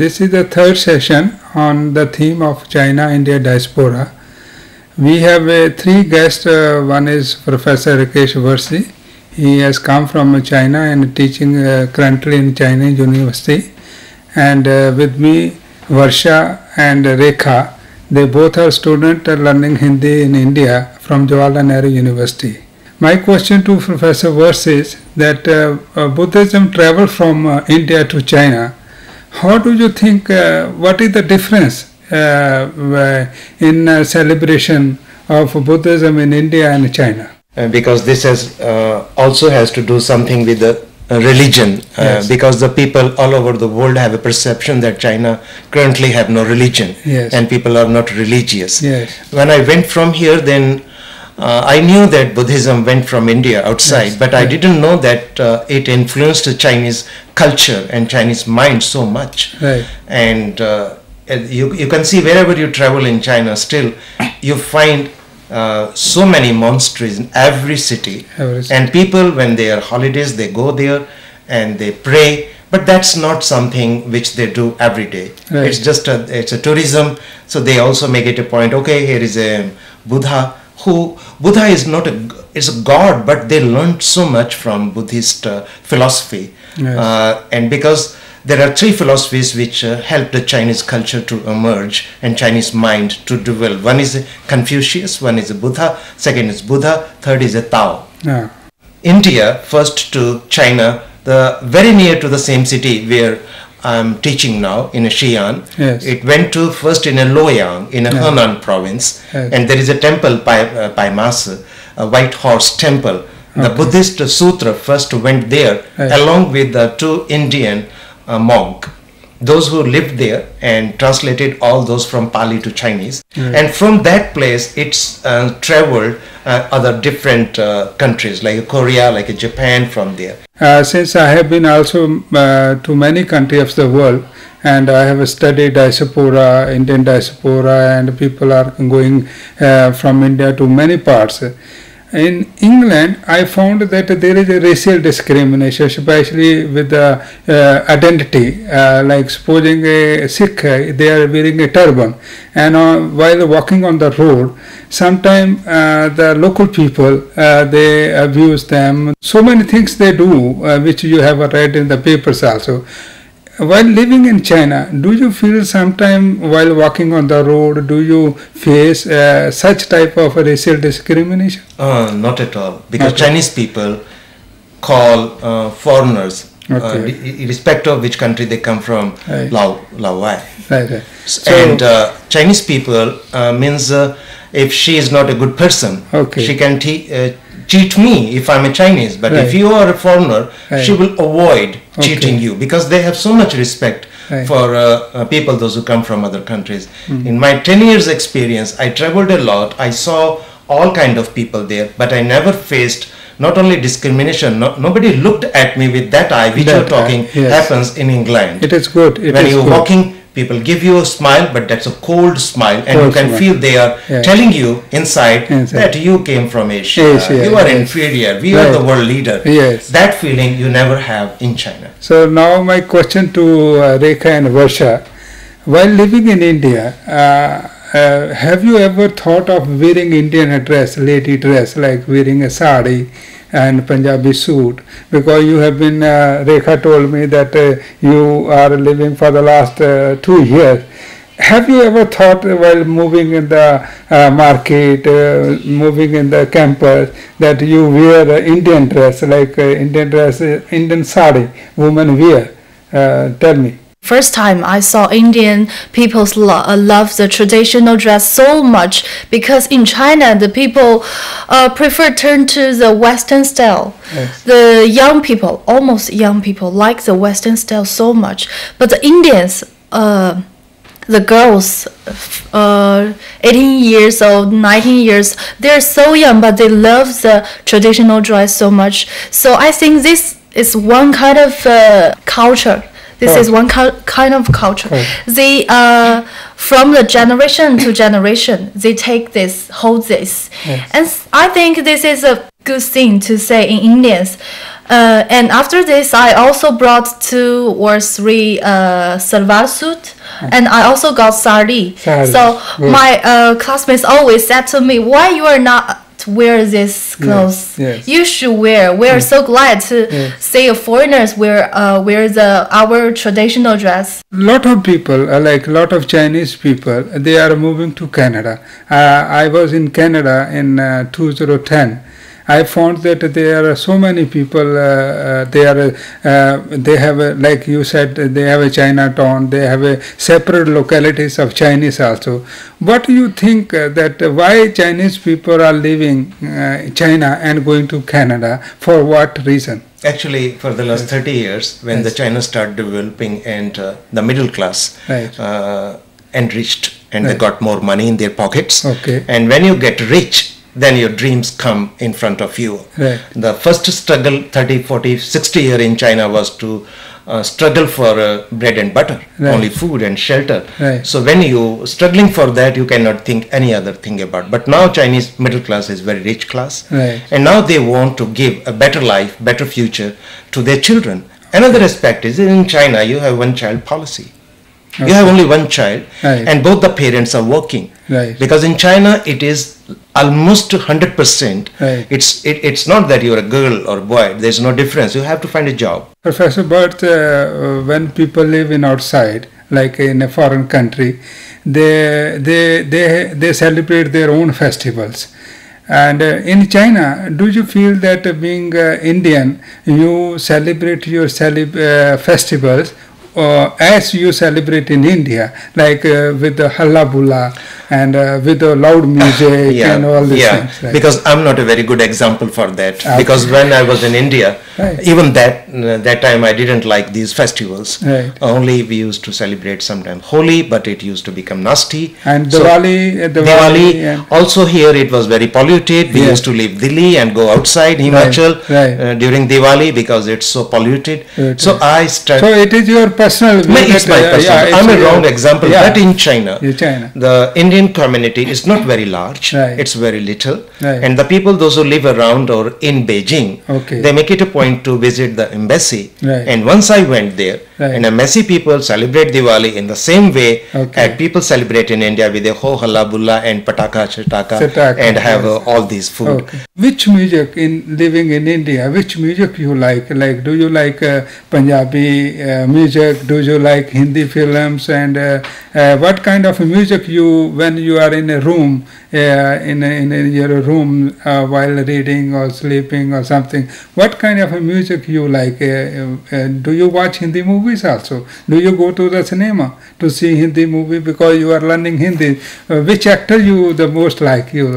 This is the third session on the theme of China-India diaspora. We have three guests. One is Professor Rakesh Varsi. He has come from China and teaching currently in Chinese University. And with me, Varsha and Rekha. They both are students learning Hindi in India from Jawaharlal Nehru University. My question to Professor Varsi is that Buddhism traveled from India to China. How do you think, what is the difference in celebration of Buddhism in India and China? Because this also has to do something with the religion, yes. Because the people all over the world have a perception that China currently have no religion, yes. And people are not religious. Yes. When I went from here, then I knew that Buddhism went from India outside, yes. But I didn't know that it influenced the Chinese culture and Chinese mind so much. Right. And you can see wherever you travel in China, still you find so many monasteries in every city. And people, when they are holidays, they go there and they pray. But that's not something which they do every day. Right. It's just it's a tourism. So they also make it a point. Okay, here is a Buddha. Buddha is not it's a god, but they learned so much from Buddhist philosophy. Yes. And because there are three philosophies which help the Chinese culture to emerge and Chinese mind to develop. One is Confucius, one is a Buddha, second is Buddha, third is a Tao. Yeah. India, first to China, very near to the same city where I'm teaching now in Xi'an. Yes. It went to first in a Luoyang in a Henan province, yes. And there is a temple, Paimasa, a white horse temple. Okay. The Buddhist sutra first went there, yes. Along with the two Indian monk, those who lived there and translated all those from Pali to Chinese. Right. And from that place it's traveled other different countries like Korea, like Japan, from there. Since I have been also to many countries of the world, and I have studied diaspora, Indian diaspora, and people are going from India to many parts. In England, I found that there is a racial discrimination, especially with the identity. Like supposing a Sikh, they are wearing a turban, and while walking on the road, sometimes the local people, they abuse them. So many things they do, which you have read in the papers also. While living in China, do you feel sometime while walking on the road, do you face such type of racial discrimination? Not at all, because Chinese people call foreigners, irrespective of which country they come from, right. Lao Wai. Right. So, and Chinese people means if she is not a good person, okay. She can cheat me if I'm a Chinese, but right. If you are a foreigner, right. She will avoid cheating you, because they have so much respect, right. For people, those who come from other countries. Mm-hmm. In my 10 years experience, I traveled a lot. I saw all kind of people there, but I never faced not only discrimination, nobody looked at me with that eye which you're talking, yes. Happens in England. It is good. When you're walking, people give you a smile, but that's a cold smile, and you can feel they are telling you inside that you came from Asia, you are inferior, we are the world leader. Yes. That feeling you never have in China. So now my question to Rekha and Varsha, while living in India, have you ever thought of wearing Indian dress, lady dress, like wearing a sari and Punjabi suit? Because you have been, Rekha told me that you are living for the last 2 years. Have you ever thought while moving in the market, moving in the campus, that you wear Indian dress, like Indian sari, women wear? Tell me. First time I saw Indian people love the traditional dress so much, because in China the people prefer turn to the Western style. Yes. The young people, almost young people, like the Western style so much. But the Indians, the girls, 18 years old, 19 years, they're so young, but they love the traditional dress so much. So I think this is one kind of culture. This is one kind of culture. They, from the generation to generation, they take this, hold this. Yes. And I think this is a good thing to say in Indians. And after this, I also brought 2 or 3 salwar suit, and I also got sari. So my classmates always said to me, "Why you are not wear this clothes? You should wear. We are so glad to see foreigners wear our traditional dress." Lot of people, like lot of Chinese people, they are moving to Canada. I was in Canada in 2010. I found that there are so many people. They have like you said, they have a Chinatown. They have a separate localities of Chinese also. What do you think that why Chinese people are leaving China and going to Canada? For what reason? Actually, for the last 30 years, when the China started developing and the middle class enriched and they got more money in their pockets. And when you get rich, then your dreams come in front of you. The first struggle 30, 40, 60 years in China was to struggle for bread and butter, only food and shelter. So when you struggling for that, you cannot think any other thing about. But now Chinese middle class is very rich class, and now they want to give a better life, better future to their children. Another aspect is in China you have one child policy. You have only one child, and both the parents are working. Because in China it is almost 100%. It's not that you're a girl or boy. There's no difference. You have to find a job. Professor, but when people live in outside, like in a foreign country, they celebrate their own festivals. And in China, do you feel that being Indian, you celebrate your festivals as you celebrate in India, like with the halla bulla and with the loud music and all these things? Right? Because I'm not a very good example for that. Because when I was in India, even that time I didn't like these festivals. Only we used to celebrate sometimes Holi, but it used to become nasty. And Diwali also here it was very polluted. We used to leave Delhi and go outside Himachal during Diwali because it's so polluted. So I started. So it is your personal view. It's my personal. I'm a wrong example. But in China, the Indian community is not very large. It's very little. And the people, those who live around or in Beijing, they make it a point to visit the embassy. And once I went there, and embassy people celebrate Diwali in the same way as people celebrate in India with the ho halla bulla and pataka chataka and have all these food. Which music in living in India? Which music you like? Like, do you like Punjabi music? Do you like Hindi films? And what kind of music you, when you are in a room, in your room while reading or sleeping or something, what kind of music you like? Do you watch Hindi movies also? Do you go to the cinema to see Hindi movie because you are learning Hindi? Which actor you the most like? You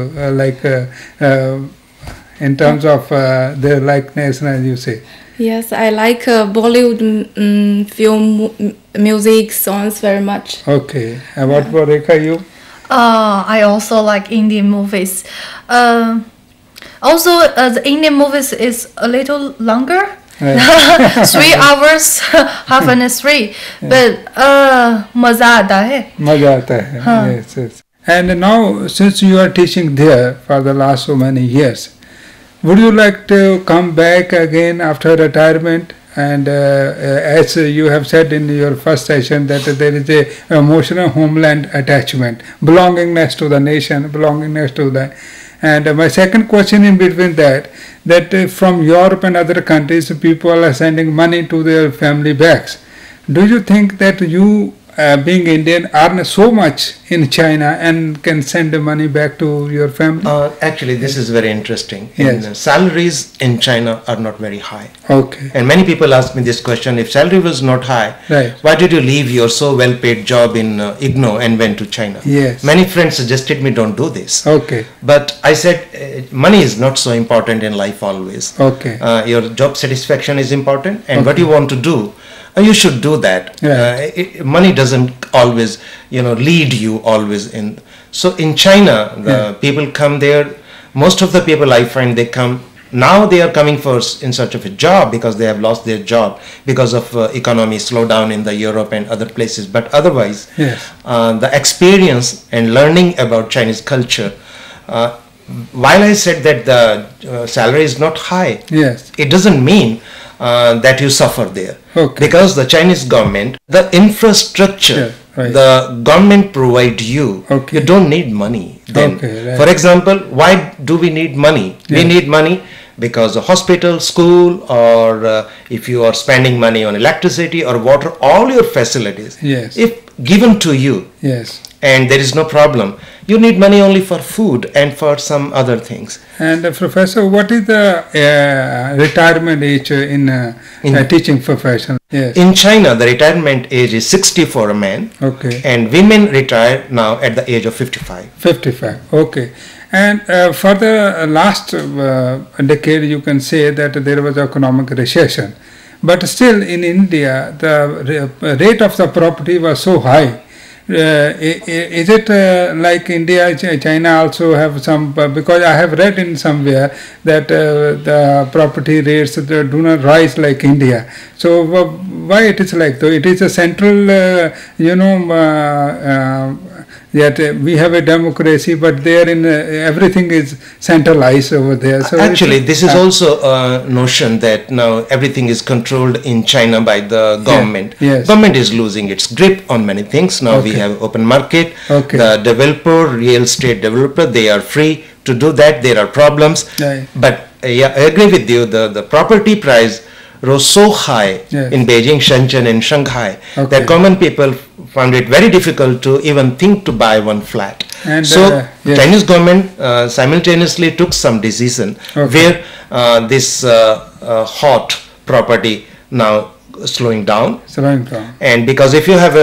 in terms of their likeness, as you say? Yes, I like Bollywood film music songs very much. Okay. And what about Rekha, you? I also like Indian movies. Also, the Indian movies is a little longer. 3 hours, half an 3. But maza aata hai. Maza aata hai. Yes, yes. And now, since you are teaching there for the last so many years, would you like to come back again after retirement? And as you have said in your first session, that there is a emotional homeland attachment, belongingness to the nation, belongingness to the. And my second question in between that from Europe and other countries, people are sending money to their family bags. Do you think that you, being Indian, earn so much in China and can send the money back to your family? Actually, this is very interesting. Salaries in China are not very high. Okay. And many people ask me this question: if salary was not high, why did you leave your so well-paid job in IGNOU and went to China? Yes. Many friends suggested me don't do this. Okay. But I said money is not so important in life always. Okay. Your job satisfaction is important, and what you want to do, you should do that. Money doesn't always, lead you always in. So in China, the people come there. Most of the people I find, they come now. They are coming first in search of a job because they have lost their job because of economy slowdown in the Europe and other places. But otherwise, the experience and learning about Chinese culture while I said that the salary is not high, yes, it doesn't mean that you suffer there. Okay. Because the Chinese government, the infrastructure, right. the government provide you, okay. you don't need money then. Okay, right. For example, why do we need money? Yeah. We need money because the hospital, school, or if you are spending money on electricity or water, all your facilities, yes. if given to you, yes, and there is no problem, you need money only for food and for some other things. And Professor, what is the retirement age in teaching profession? Yes. In China, the retirement age is 60 for a man, okay, and women retire now at the age of 55. 55, okay. And for the last decade, you can say that there was economic recession. But still in India, the rate of the property was so high. Is it like India, China also have some, because I have read in somewhere that the property rates do not rise like India. So why it is like though? It is a central, that we have a democracy, but there in everything is centralized over there. So actually, this is also a notion that now everything is controlled in China by the government. Yes. Government is losing its grip on many things. Now we have open market. Okay. The developer, real estate developer, they are free to do that. There are problems. Right. But yeah, I agree with you. The property price rose so high in Beijing, Shenzhen, and Shanghai that common people found it very difficult to even think to buy one flat. And so Chinese government simultaneously took some decision where this hot property now slowing down. And because if you have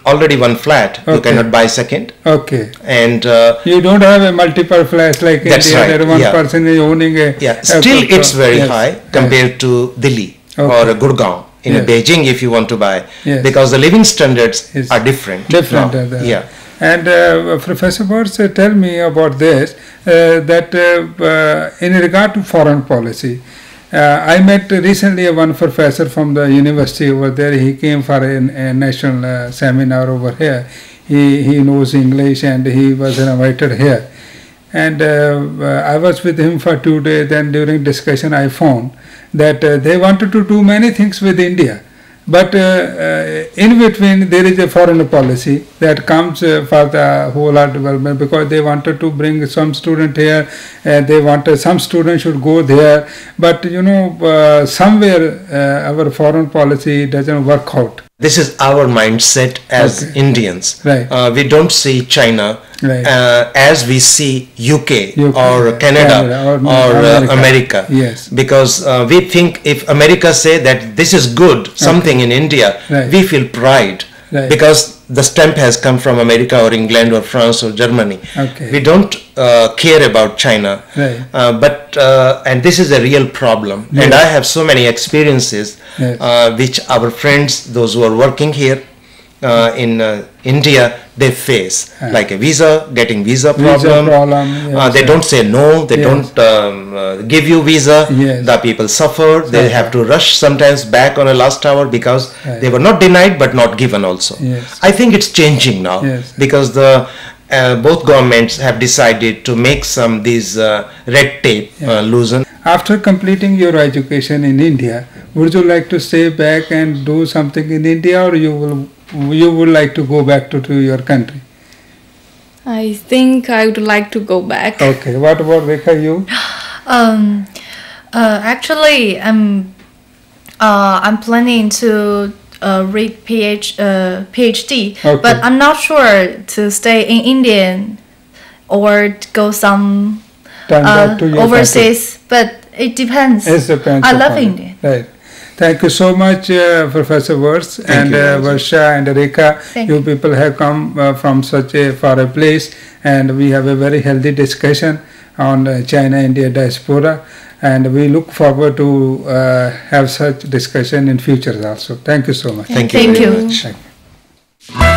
already one flat, you cannot buy second. Okay. And you don't have a multiple flats like that's India, right. that one person is owning a... Yeah, still it's very high compared to Delhi or Gurgaon. In Beijing, if you want to buy, because the living standards are different. Yeah. And Professor Burns, tell me about this, that in regard to foreign policy, I met recently one professor from the university over there. He came for a national seminar over here. He knows English and he was invited here. And I was with him for 2 days. Then during discussion I found that they wanted to do many things with India. But in between there is a foreign policy that comes for the whole art development, because they wanted to bring some student here, they wanted some students should go there, but somewhere our foreign policy doesn't work out. This is our mindset as Indians. Right. We don't see China as we see UK or Canada or America. Yes. Because we think if America say that this is good, something in India, we feel pride. Because the stamp has come from America or England or France or Germany. We don't care about China. And this is a real problem. And I have so many experiences which our friends, those who are working here in India, they face, like a getting visa problem. They don't say no, they don't give you visa. The people suffer, they have to rush sometimes back on a last hour because they were not denied but not given also. I think it's changing now because both governments have decided to make these red tape loosen. After completing your education in India, would you like to stay back and do something in India, or you would like to go back to your country? I think I would like to go back. Okay. What about Rekha, you? Actually, I'm planning to read PhD, but I'm not sure to stay in India or to go some overseas. But it depends. It depends. I love India. Right. Thank you so much, Professor Wirtz and Varsha and Rekha. You people have come from such a far a place, and we have a very healthy discussion on China-India diaspora, and we look forward to have such discussion in future also. Thank you so much. Thank you. Thank you.